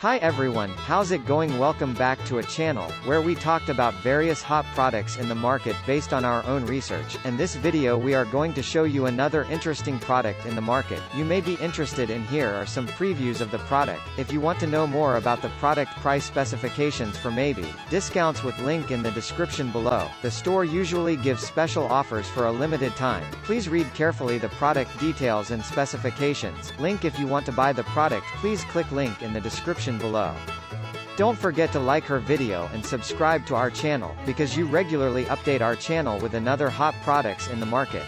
Hi everyone, how's it going? Welcome back to a channel, where we talked about various hot products in the market based on our own research, and this video we are going to show you another interesting product in the market. You may be interested in. Here are some previews of the product. If you want to know more about the product price specifications for maybe discounts with link in the description below. The store usually gives special offers for a limited time. Please read carefully the product details and specifications. Link if you want to buy the product, please click link in the description below. Don't forget to like her video and subscribe to our channel, because you regularly update our channel with another hot products in the market.